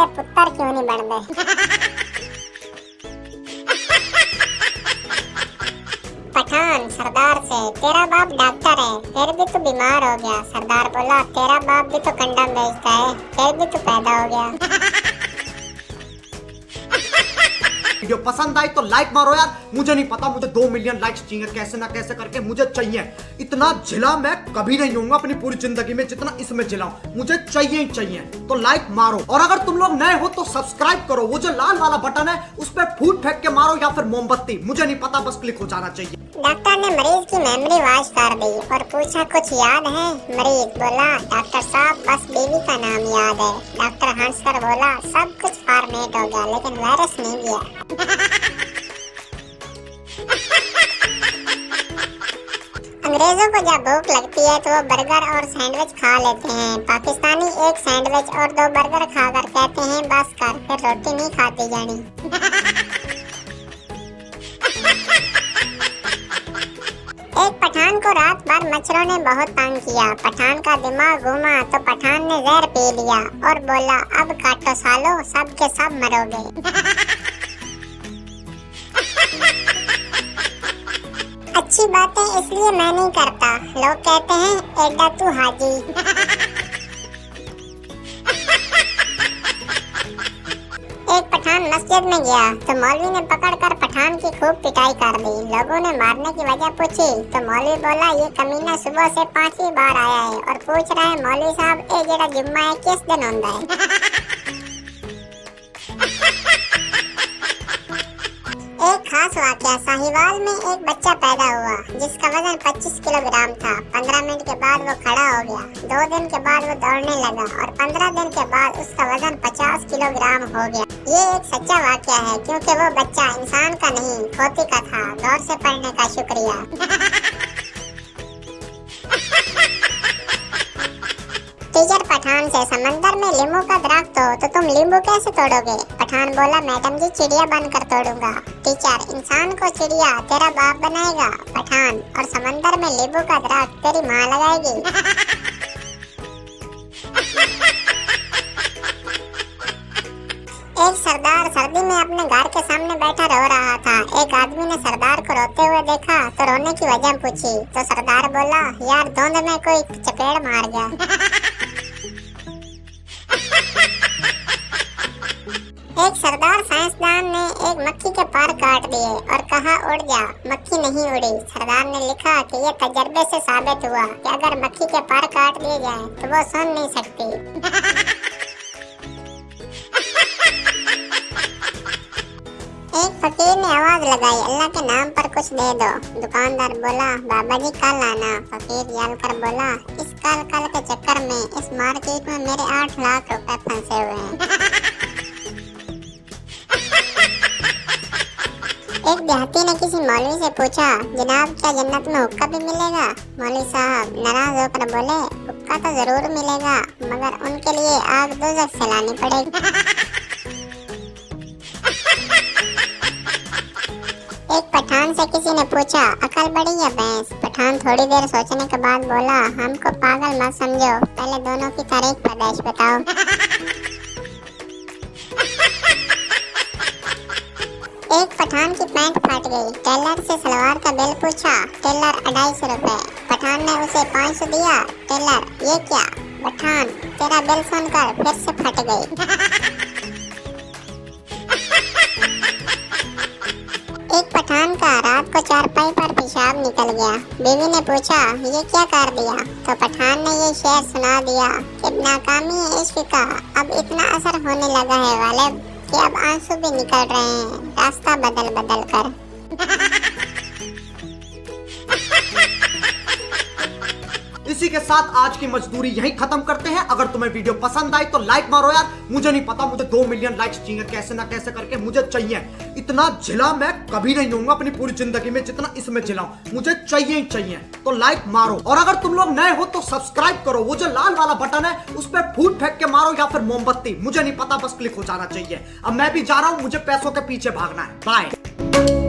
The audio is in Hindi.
दे पुत्र क्यों नहीं बन दे। पठान सरदार से, तेरा बाप डॉक्टर है फिर भी तू बीमार हो गया। सरदार बोला, तेरा बाप भी तो कंडम बेचता है फिर भी तू पैदा हो गया। वीडियो पसंद आई तो लाइक मारो यार। मुझे नहीं पता, मुझे 2 मिलियन लाइक्स चाहिए, कैसे ना कैसे करके मुझे चाहिए। इतना झिला मैं कभी नहीं होऊंगा अपनी पूरी जिंदगी में जितना इसमें झिलाऊं। मुझे चाहिए ही चाहिए, तो लाइक मारो। और अगर तुम लोग नए हो तो सब्सक्राइब करो। वो जो लाल वाला बटन है उस पर फूट फेंक के मारो या फिर मोमबत्ती, मुझे नहीं पता, बस क्लिक हो जाना चाहिए। डॉक्टर ने मरीज की मेमोरी वॉश कर दी और पूछा, कुछ याद है? मरीज बोला, डॉक्टर साहब बस बीवी का नाम याद है। डॉक्टर हंसकर बोला, सब कुछ फॉर्मेट हो गया लेकिन वायरस नहीं गया। अंग्रेजों को जब भूख लगती है तो वो बर्गर और सैंडविच खा लेते हैं। पाकिस्तानी एक सैंडविच और 2 बर्गर खाकर कहते हैं बस कर, फिर रोटी नहीं खाती जानी। एक पठान को रात भर मच्छरों ने बहुत तंग किया। पठान का दिमाग घूमा तो पठान ने जहर पी लिया और बोला, अब काटो सालो, सब के सब मरोगे। अच्छी बातें इसलिए मैं नहीं करता, लोग कहते हैं एडा तू हाजी। एक पठान मस्जिद में गया तो मौलवी ने पकड़कर पठान की खूब पिटाई कर दी। लोगों ने मारने की वजह पूछी तो मौलवी बोला, ये कमीना सुबह से 5वीं बार आया है और पूछ रहा है, मौलवी साहब ए जेड़ा जुम्मा है किस दिन होता है? एक खास वाकया, साहिवाल में एक बच्चा पैदा हुआ जिसका वजन 25 किलोग्राम था। 15 मिनट के बाद वो खड़ा हो गया, 2 दिन के बाद वो दौड़ने लगा और 15 दिन के बाद उसका वजन 50 किलोग्राम हो गया। ये एक सच्चा वाकया है क्योंकि वो बच्चा इंसान का नहीं खोती का था। गौर से पढ़ने का शुक्रिया। टीचर पठान से, समंदर में लींबू का दरख्त हो तो तुम लींबू कैसे तोड़ोगे? पठान बोला, मैडम जी चिड़िया बनकर तोड़ूंगा। टीचर, इंसान को चिड़िया तेरा बाप बनाएगा? पठान, और समंदर में लींबू का दरख्त तेरी माँ लगाएगी। एक सरदार सर्दी में अपने घर के सामने बैठा रो रहा था। एक आदमी ने सरदार को रोते हुए देखा तो रोने की वजह पूछी तो सरदार बोला, यार धुंध में कोई चपेड़ मार गया। एक सरदार साइंसदान ने एक मक्खी के पर काट दिए और कहा, उड़ जा। मक्खी नहीं उड़ी। सरदार ने लिखा कि यह तजर्बे से साबित हुआ कि अगर मक्खी के पर काट दिए जाए तो वो सुन नहीं सकती। एक फकीर ने आवाज लगाई, अल्लाह के नाम पर कुछ दे दो। दुकानदार बोला, बाबा जी कल आना। फकीर जल कर बोला, इस कल के चक्कर में इस मार्केट में मेरे 8 लाख रुपए फंसे हुए हैं। एक देहाती ने किसी मौलवी से पूछा, जनाब क्या जन्नत में हुक्का भी मिलेगा? मौलवी साहब नाराज होकर बोले, हुक्का तो जरूर मिलेगा मगर उनके लिए आग दोज़ख से लानी पड़ेगी। एक पठान से किसी ने पूछा, अकल बड़ी या भैंस? पठान थोड़ी देर सोचने के बाद बोला, हमको पागल मत समझो, पहले दोनों की तारीख पैदाइश बताओ। एक पठान की पैंट फट गई। टेलर से सलवार का बिल पूछा। टेलर 250 रुपए। पठान ने उसे 500 दिया। टेलर, ये क्या? पठान, तेरा बिल सुनकर फिर से फट गई। एक पठान का रात को चारपाई पर पेशाब निकल गया। बीवी ने पूछा, ये क्या कर दिया? तो पठान ने ये शेर सुना दिया कि नाकामी है इश्क का, अब इतना असर होने लगा है गालिब कि अब आंसू भी निकल रहे हैं रास्ता बदल बदल कर। इसी के साथ आज की मजदूरी यहीं खत्म करते हैं। अगर तुम्हें वीडियो पसंद आई तो लाइक मारो यार। मुझे नहीं पता, मुझे 2 मिलियन लाइक्स चाहिए, कैसे ना कैसे करके मुझे चाहिए। इतना झिला मैं कभी नहीं होऊंगा अपनी पूरी जिंदगी में जितना इसमें झिलाऊं। मुझे चाहिए ही चाहिए, तो लाइक मारो। और अगर तुम लोग नए हो तो सब्सक्राइब करो। वो जो लाल वाला बटन है उस पर फूट फेंक के मारो या फिर मोमबत्ती, मुझे नहीं पता, बस क्लिक हो जाना चाहिए। अब मैं भी जा रहा हूं, मुझे पैसों के पीछे भागना है। बाय।